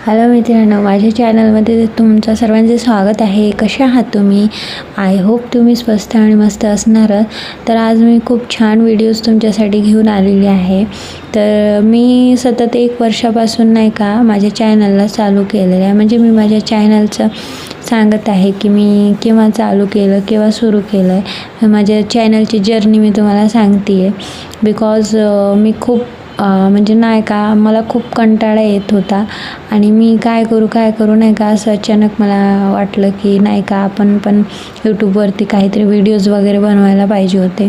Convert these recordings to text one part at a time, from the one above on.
Hello मित्रांनो, माझ्या चॅनलमध्ये तुमचं सर्वांचे स्वागत आहे. कसे आहात तुम्ही? आय होप तुम्ही स्वस्त आणि मस्त असणार. तर आज मी खूप छान व्हिडिओज तुमच्यासाठी घेऊन आलेली आहे. तर मी सतत 1 वर्षापासून नाही का माझ्या चॅनलला चालू केलेलं आहे. म्हणजे मी माझ्या चॅनलचं सांगत आहे की मी केव्हा चालू केलं, केव्हा सुरू केलं आहे. माझ्या चॅनलची जर्नी मी तुम्हाला सांगते आहे. बिकॉज मी खूप म्हणजे नाही का मला खूप कंटाळा येत होता आणि मी काय करू नाही का असं अचानक मला वाटलं की नाही का आपण पण यूट्यूबवरती काहीतरी व्हिडिओज वगैरे बनवायला पाहिजे होते.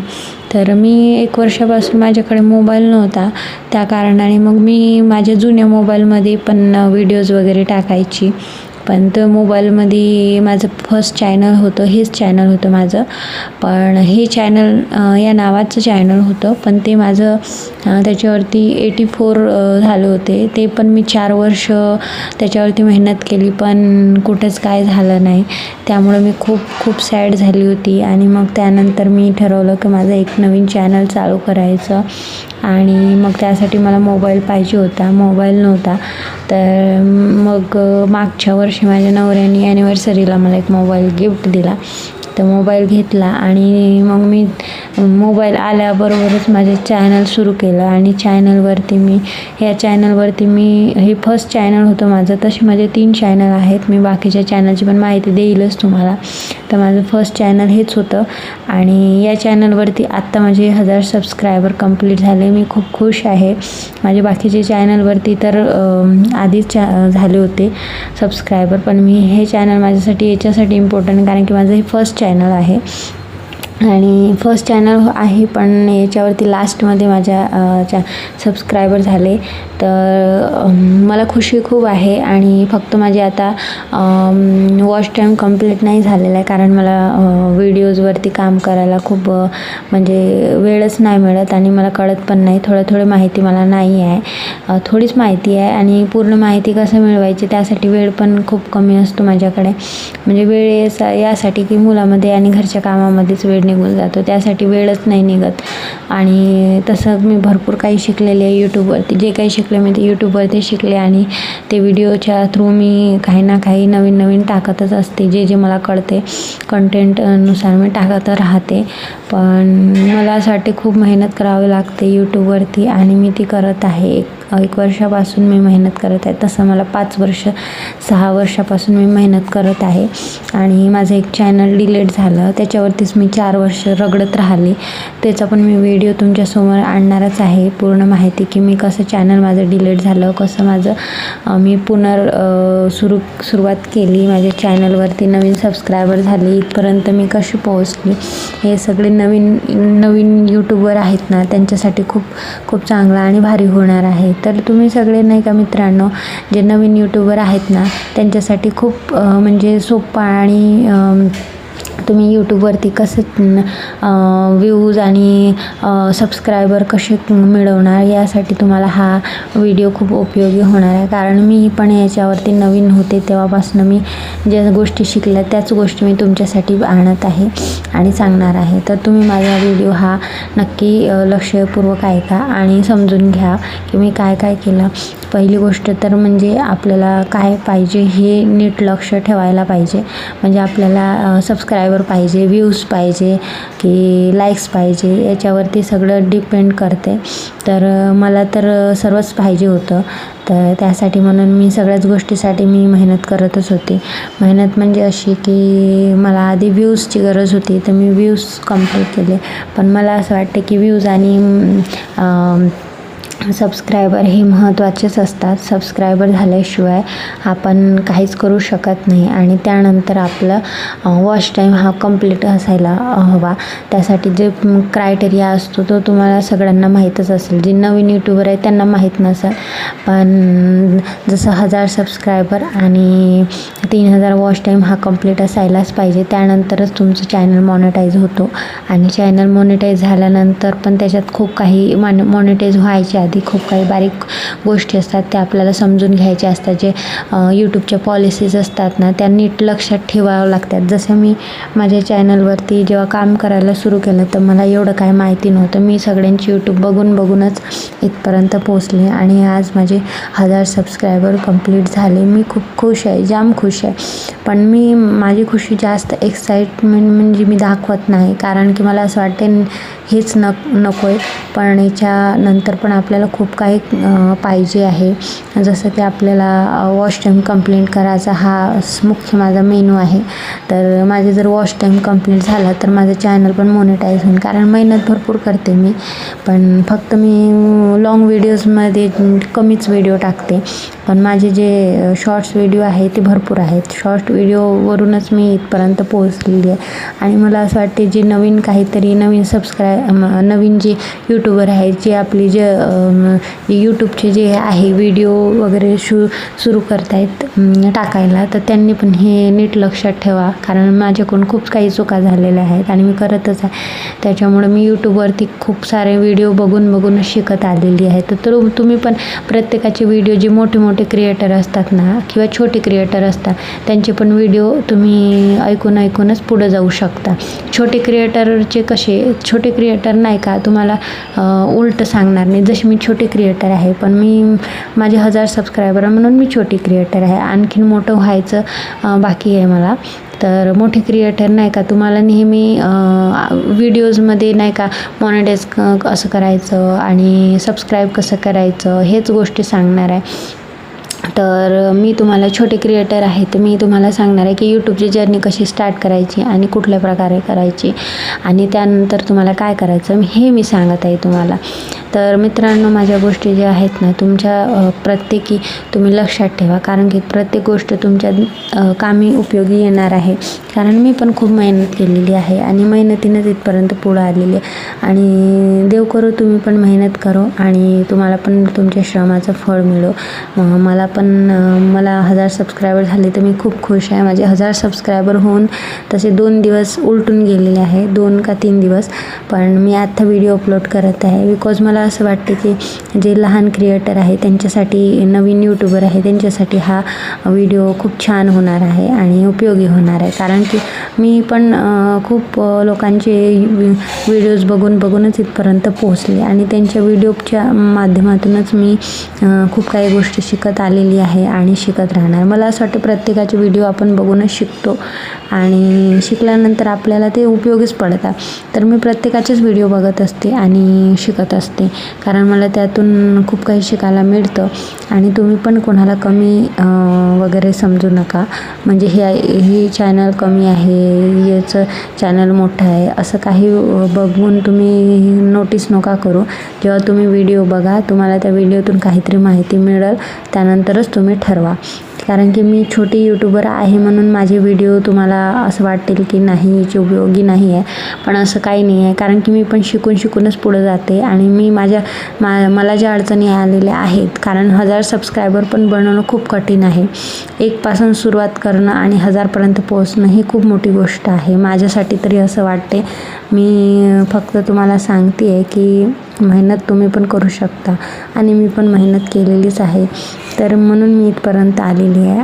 तर मी 1 वर्षापासून माझ्याकडे मोबाईल नव्हता, त्या कारणाने मग मी माझ्या जुन्या मोबाईलमध्ये पण व्हिडिओज वगैरे टाकायची. पण तो मोबाईलमध्ये माझं फर्स्ट चॅनल होतं, हेच चॅनल होतं माझं. पण हे चॅनल या नावाचं चॅनल होतं, पण ते माझं त्याच्यावरती 84 झाले होते. ते पण मी 4 वर्ष त्याच्यावरती मेहनत केली, पण कुठंच काय झालं नाही. त्यामुळं मी खूप सॅड झाली होती आणि मग त्यानंतर मी ठरवलं की माझं एक नवीन चॅनल चालू करायचं आणि मग त्यासाठी मला मोबाईल पाहिजे होता. मोबाईल नव्हता. तर मग मागच्या वर्षी माझ्या नवऱ्याने ॲनिव्हर्सरीला मला एक मोबाईल गिफ्ट दिला. तर मोबाईल घेतला आणि मग मी मोबाईल आल्याबरोबरच माझे चॅनल सुरू केलं आणि ह्या चॅनलवरती मी हे फर्स्ट चॅनल होतं माझं. तसे माझे 3 चॅनल आहेत. मी बाकीच्या चॅनलची पण माहिती देईलच तुम्हाला. तर माझं फर्स्ट चॅनल हेच होतं आणि या चॅनलवरती आत्ता माझे 1000 सबस्क्रायबर कंप्लीट झाले. मी खूप खुश आहे. माझे बाकीचे चॅनलवरती तर आधीच झाले होते सबस्क्रायबर, पण मी हे चॅनल माझ्यासाठी याच्यासाठी इम्पॉर्टंट कारण की माझं हे फर्स्ट चॅनल आहे आणि फर्स्ट चॅनल आहे. पण याच्यावरती लास्टमध्ये माझ्या सबस्क्रायबर झाले. तर मला खुशी खूप आहे आणि फक्त माझे आता वॉच टाईम कंप्लीट नाही झालेला आहे कारण मला व्हिडिओजवरती काम करायला खूप म्हणजे वेळच नाही मिळत आणि मला कळत पण नाही. थोडी माहिती मला नाही आहे, थोडीच माहिती आहे आणि पूर्ण माहिती कसं मिळवायची त्यासाठी वेळ पण खूप कमी असतो माझ्याकडे. म्हणजे वेळ यासाठी की मुलामध्ये आणि घरच्या कामामध्येच वेळ निघून जातो, त्यासाठी वेळच नाही निघत. आणि तसं मी भरपूर काही शिकलेले आहे यूट्यूबवरती. जे काही शिकले मी ते यूट्यूबवरती शिकले आणि ते व्हिडिओच्या थ्रू मी काही ना काही नवीन टाकतच असते. जे मला कळते कंटेंटनुसार मी टाकत राहते. पण मला असं वाटते खूप मेहनत करावी लागते यूट्यूबवरती आणि मी ती करत आहे. 1 वर्षापासून मी मेहनत करत आहे. तसं मला 6 वर्षापासून मी मेहनत करत आहे आणि माझं एक चॅनल डिलीट झालं. त्याच्यावरतीच मी 4 वर्ष रगडत राहिली. त्याचा पण मी व्हिडिओ तुमच्यासमोर आणणारच आहे, पूर्ण माहिती की मी कसं चॅनल माझं डिलीट झालं, कसं माझं मी सुरुवात केली. माझ्या चॅनलवरती नवीन सबस्क्रायबर झाले, इथपर्यंत मी कशी पोहोचली. हे सगळे नवीन यूट्यूबर आहेत ना, त्यांच्यासाठी खूप चांगला आणि भारी होणार आहे. तर तुम्ही सगळे नाही का मित्रांनो, जे नवीन यूट्यूबर आहेत ना त्यांच्यासाठी खूप म्हणजे सोपा आणि तुम्ही यूट्यूबवरती कसं व्ह्यूज आणि सबस्क्रायबर कसे मिळवणार यासाठी तुम्हाला हा व्हिडिओ खूप उपयोगी होणार आहे. कारण मी पण याच्यावरती नवीन होते, तेव्हापासून मी ज्या गोष्टी शिकल्या त्याच गोष्टी मी तुमच्यासाठी आणत आहे आणि सांगणार आहे. तर तुम्ही माझा व्हिडिओ हा नक्की लक्षपूर्वक ऐका आणि समजून घ्या की मी काय केलं. पहिली गोष्ट तर म्हणजे आपल्याला काय पाहिजे हे नीट लक्ष ठेवायला पाहिजे. म्हणजे आपल्याला सबस्क्रायबर पाहिजे, व्ह्यूज पाहिजे की लाईक्स पाहिजे, याच्यावरती सगळं डिपेंड करते. तर मला तर सर्वच पाहिजे होतं. तर त्यासाठी म्हणून मी सगळ्याच गोष्टीसाठी मी मेहनत करतच होते. मेहनत म्हणजे अशी की मला आधी व्ह्यूजची गरज होती, तर मी व्ह्यूज कंप्लीट केले. पण मला असं वाटतं की व्ह्यूज आणि सबस्क्रायबर हे महत्त्वाचेच असतात. सबस्क्रायबर झाल्याशिवाय आपण काहीच करू शकत नाही आणि त्यानंतर आपलं वॉच टाईम हा कंप्लीट असायला हवा. त्यासाठी जे क्रायटेरिया असतो तो तुम्हाला सगळ्यांना माहीतच असेल. जे नवीन यूट्यूबर आहे त्यांना माहीत नसेल, पण जसं 1000 सबस्क्रायबर आणि 3000 वॉच टाईम हा कंप्लीट असायलाच पाहिजे. त्यानंतरच तुमचं चॅनल मॉनिटाईज होतो आणि चॅनल मॉनिटाईज झाल्यानंतर पण त्याच्यात खूप काही मॉनिटाईज व्हायच्या त्याच्यामध्ये खूप काही बारीक गोष्टी असतात त्या आपल्याला समजून घ्यायच्या असतात. जे यूट्यूबच्या पॉलिसीज असतात ना त्या नीट लक्षात ठेवावं लागतात. जसं मी माझ्या चॅनलवरती जेव्हा काम करायला सुरू केलं तर मला एवढं काय माहिती नव्हतं. मी सगळ्यांची यूट्यूब बघूनच इथपर्यंत पोहोचले आणि आज माझे 1000 सबस्क्रायबर कंप्लीट झाले. मी खूप खुश आहे, जाम खुश आहे. पण माझी खुशी जास्त एक्साइटमेंट म्हणजे मी दाखवत नाही, कारण की मला असं वाटते हेच नको आहे. पण याच्यानंतर पण आपल्याला खूप काही पाहिजे आहे. जसं की आपल्याला वॉच टाईम कंप्लीट करायचा हा मुख्य माझा मेनू आहे. तर माझे जर वॉच टाईम कंप्लीट झाला तर माझं चॅनल पण मोनेटाईज होईल, कारण मेहनत भरपूर करते मी. पण फक्त मी लॉंग व्हिडिओजमध्ये कमीच व्हिडिओ टाकते. पण माझे जे शॉर्ट्स व्हिडिओ आहे ते भरपूर आहेत. शॉर्ट व्हिडिओवरूनच मी इथपर्यंत पोहोचलेली आहे. आणि मला असं वाटते जे नवीन काहीतरी नवीन जे यूट्यूबर आहेत, जे आपले जे यूट्यूबचे जे आहे व्हिडिओ वगैरे सुरू करतायत टाकायला, तर त्यांनी पण हे नीट लक्षात ठेवा, कारण माझ्याकडून खूप काही चुका झालेल्या आहेत आणि मी करतच आहे. त्याच्यामुळे मी यूट्यूबवरती खूप सारे व्हिडिओ बघूनच शिकत आलेली आहे. तर तुम्ही पण प्रत्येकाचे व्हिडिओ जे मोठे क्रिएटर असतात ना किंवा छोटे क्रिएटर असतात त्यांचे पण व्हिडिओ तुम्ही ऐकूनच पुढे जाऊ शकता. छोटे क्रिएटर नाही का तुम्हाला उलट सांगणार नाही. जशी मी छोटे क्रिएटर आहे, पण मी माझे 1000 सबस्क्रायबर म्हणून मी छोटी क्रिएटर आहे. आणखीन मोठं व्हायचं बाकी आहे मला. तर मोठे क्रिएटर नाही का तुम्हाला नेहमी व्हिडिओजमध्ये नाही का मॉनिटाईज कसं करायचं आणि सबस्क्राईब कसं करायचं हेच गोष्टी सांगणार आहे. तर मी तुम्हाला छोटे क्रिएटर आहे तर मी तुम्हाला सांगणार आहे की यूट्यूबची जर्नी कशी स्टार्ट करायची आणि कुठल्या प्रकारे करायची आणि त्यानंतर तुम्हाला काय करायचं हे मी सांगत आहे तुम्हाला. तर मित्रांनो, माझ्या गोष्टी ज्या आहेत ना तुमच्या प्रत्येकी तुम्ही लक्षात ठेवा, कारण की प्रत्येक गोष्ट तुमच्या कामी उपयोगी येणार आहे. कारण मी पण खूप मेहनत केलेली आहे आणि मेहनतीनेच इथपर्यंत पुढं आलेली आहे. आणि देव करो तुम्ही पण मेहनत करो आणि तुम्हाला पण तुमच्या श्रमाचं फळ मिळो. मला 1000 सबस्क्रायबर झाले तर मी खूप खुश आहे. माझे 1000 सबस्क्रायबर होऊन तसे 2 दिवस उलटून गेलेले आहे, 2 का 3 दिवस. पण मी आता व्हिडिओ अपलोड करत आहे बिकॉज मला असं वाटते की जे लहान क्रिएटर आहे त्यांच्यासाठी, नवीन यूट्यूबर आहे त्यांच्यासाठी हा व्हिडिओ खूप छान होणार आहे आणि उपयोगी होणार आहे. कारण की मी पण खूप लोकांचे व्हिडिओज बघूनच इथपर्यंत पोहोचले आणि त्यांच्या व्हिडिओच्या माध्यमातूनच मी खूप काही गोष्टी शिकत आलेली आहे आणि शिकत राहणार. मला असं वाटतं प्रत्येकाचे व्हिडिओ आपण बघूनच शिकतो आणि शिकल्यानंतर आपल्याला ते उपयोगीच पडतात. तर मी प्रत्येकाचेच व्हिडिओ बघत असते आणि शिकत असते, कारण मला त्यातून खूप काही शिकायला मिळतं. आणि तुम्ही पण कोणाला कमी वगैरे समजू नका, म्हणजे हे चॅनल कमी आहे, याचं चॅनल मोठं आहे असं काही बघून तुम्ही नोटीस नका करू. जेव्हा तुम्ही व्हिडिओ बघा तुम्हाला त्या व्हिडिओतून काहीतरी माहिती मिळेल, त्यानंतरच तुम्ही ठरवा. कारण की मी छोटी यूट्यूबर आहे म्हणून माझे व्हिडिओ तुम्हाला असं वाटेल की नाही उपयोगी नाही आहे, पण असं काही नाही आहे. कारण की मी पण शिकूनच पुढे जाते आणि मी मला ज्या अडचणी आलेल्या आहेत, कारण 1000 सबस्क्रायबर पण बनवणं खूप कठीण आहे. 1 पासून सुरुवात करणं आणि 1000पर्यंत पोहोचणं ही खूप मोठी गोष्ट आहे माझ्यासाठी तरी असं वाटते. मी फक्त तुम्हाला सांगते आहे की मेहनत तुम्ही पण करू शकता आणि मी पण मेहनत केलेलीच आहे. तर म्हणून मी इथपर्यंत आलेली आहे.